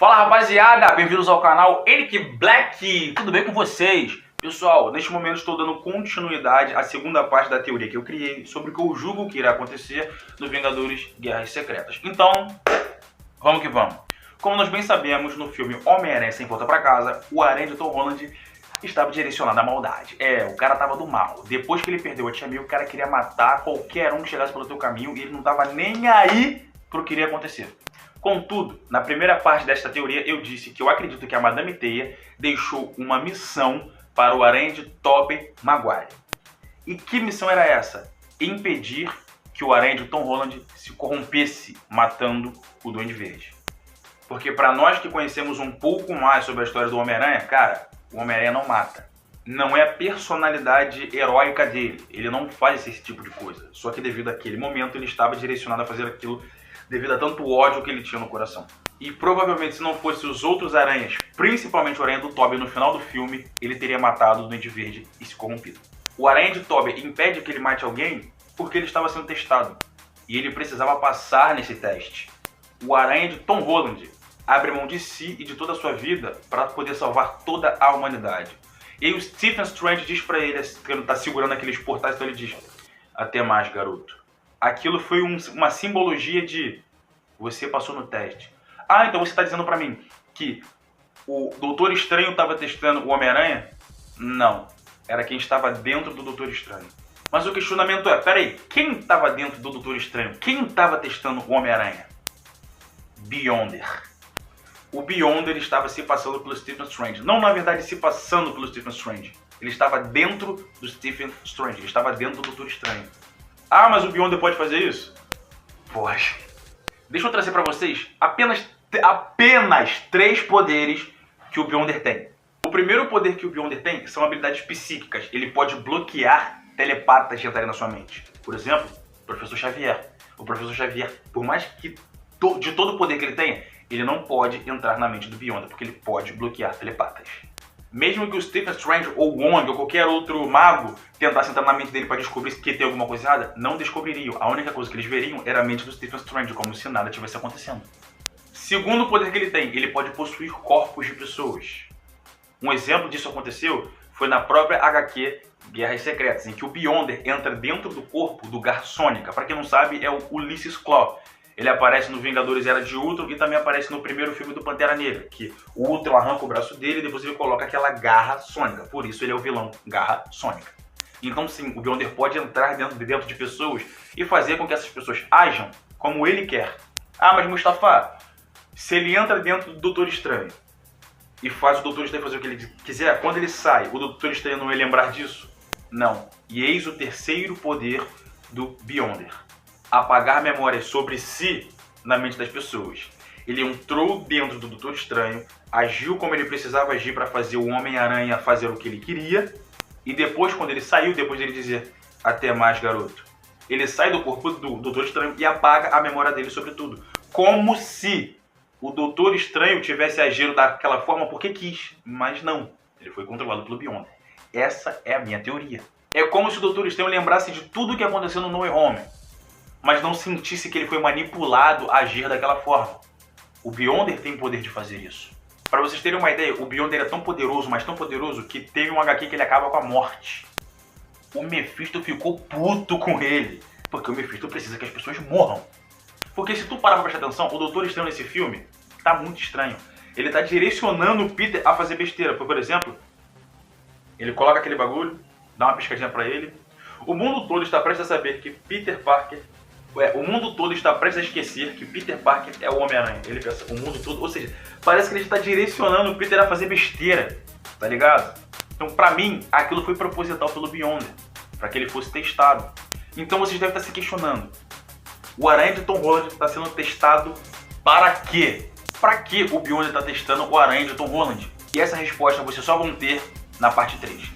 Fala rapaziada, bem-vindos ao canal Eric Black, tudo bem com vocês? Pessoal, neste momento estou dando continuidade à segunda parte da teoria que eu criei sobre o que eu julgo que irá acontecer no Vingadores Guerras Secretas. Então, vamos que vamos. Como nós bem sabemos, no filme Homem-Aranha Sem Volta Pra Casa, o Aranha de Tom Holland estava direcionado à maldade. O cara tava do mal. Depois que ele perdeu a Tia May, o cara queria matar qualquer um que chegasse pelo seu caminho e ele não tava nem aí pro que iria acontecer. Contudo, na primeira parte desta teoria, eu disse que eu acredito que a Madame Teia deixou uma missão para o Aranha de Tobey Maguire. E que missão era essa? Impedir que o Aranha de Tom Holland se corrompesse matando o Duende Verde. Porque para nós que conhecemos um pouco mais sobre a história do Homem-Aranha, cara, o Homem-Aranha não mata. Não é a personalidade heróica dele. Ele não faz esse tipo de coisa. Só que devido àquele momento ele estava direcionado a fazer aquilo devido a tanto ódio que ele tinha no coração. E provavelmente se não fosse os outros aranhas, principalmente o Aranha do Tobey no final do filme, ele teria matado o Duende Verde e se corrompido. O Aranha de Tobey impede que ele mate alguém porque ele estava sendo testado. E ele precisava passar nesse teste. O Aranha de Tom Holland abre mão de si e de toda a sua vida para poder salvar toda a humanidade. E aí o Stephen Strange diz para ele, que ele está segurando aqueles portais, então ele diz: até mais, garoto. Aquilo foi uma simbologia de você passou no teste. Ah, então você está dizendo para mim que o Doutor Estranho estava testando o Homem-Aranha? Não, era quem estava dentro do Doutor Estranho. Mas o questionamento é, peraí, quem estava dentro do Doutor Estranho? Quem estava testando o Homem-Aranha? Beyonder. O Beyonder estava se passando pelo Stephen Strange. Não, na verdade, se passando pelo Stephen Strange. Ele estava dentro do Stephen Strange. Ele estava dentro do Doutor Estranho. Ah, mas o Beyonder pode fazer isso? Pode. Deixa eu trazer para vocês apenas 3 poderes que o Beyonder tem. O primeiro poder que o Beyonder tem são habilidades psíquicas. Ele pode bloquear telepatas de entrarem na sua mente. Por exemplo, o Professor Xavier. O Professor Xavier, por mais que de todo o poder que ele tenha, ele não pode entrar na mente do Beyonder, porque ele pode bloquear telepatas. Mesmo que o Stephen Strange ou o Wong ou qualquer outro mago tentasse entrar na mente dele para descobrir que tem alguma coisa errada, não descobririam. A única coisa que eles veriam era a mente do Stephen Strange, como se nada tivesse acontecendo. Segundo poder que ele tem, ele pode possuir corpos de pessoas. Um exemplo disso aconteceu foi na própria HQ Guerras Secretas, em que o Beyonder entra dentro do corpo do Gar Sônica. Para quem não sabe, é o Ulysses Klaue. Ele aparece no Vingadores Era de Ultron e também aparece no primeiro filme do Pantera Negra, que o Ultron arranca o braço dele e depois ele coloca aquela garra sônica. Por isso ele é o vilão, Garra Sônica. Então sim, o Beyonder pode entrar dentro de pessoas e fazer com que essas pessoas ajam como ele quer. Ah, mas Mustafa, se ele entra dentro do Doutor Estranho e faz o Doutor Estranho fazer o que ele quiser, quando ele sai, o Doutor Estranho não vai lembrar disso? Não. E eis o terceiro poder do Beyonder: apagar memórias sobre si na mente das pessoas. Ele entrou dentro do Doutor Estranho, agiu como ele precisava agir para fazer o Homem-Aranha fazer o que ele queria, e depois, quando ele saiu, depois dele dizer até mais, garoto, ele sai do corpo do Doutor Estranho e apaga a memória dele sobre tudo. Como se o Doutor Estranho tivesse agido daquela forma porque quis, mas não. Ele foi controlado pelo Beyonder. Essa é a minha teoria. É como se o Doutor Estranho lembrasse de tudo o que aconteceu no No Way Home, mas não sentisse que ele foi manipulado a agir daquela forma. O Beyonder tem o poder de fazer isso. Para vocês terem uma ideia, o Beyonder é tão poderoso, mas tão poderoso, que teve um HQ que ele acaba com a morte. O Mephisto ficou puto com ele, porque o Mephisto precisa que as pessoas morram. Porque se tu parar pra prestar atenção, o Doutor Estranho nesse filme tá muito estranho. Ele tá direcionando o Peter a fazer besteira. Por exemplo, ele coloca aquele bagulho, dá uma piscadinha pra ele. O mundo todo está prestes a saber que Peter Parker... o mundo todo está prestes a esquecer que Peter Parker é o Homem-Aranha. Ele pensa, o mundo todo... Ou seja, parece que ele está direcionando o Peter a fazer besteira, tá ligado? Então, pra mim, aquilo foi proposital pelo Beyonder, pra que ele fosse testado. Então, vocês devem estar se questionando. O Aranha de Tom Holland está sendo testado para quê? Para que o Beyonder está testando o Aranha de Tom Holland? E essa resposta vocês só vão ter na parte 3.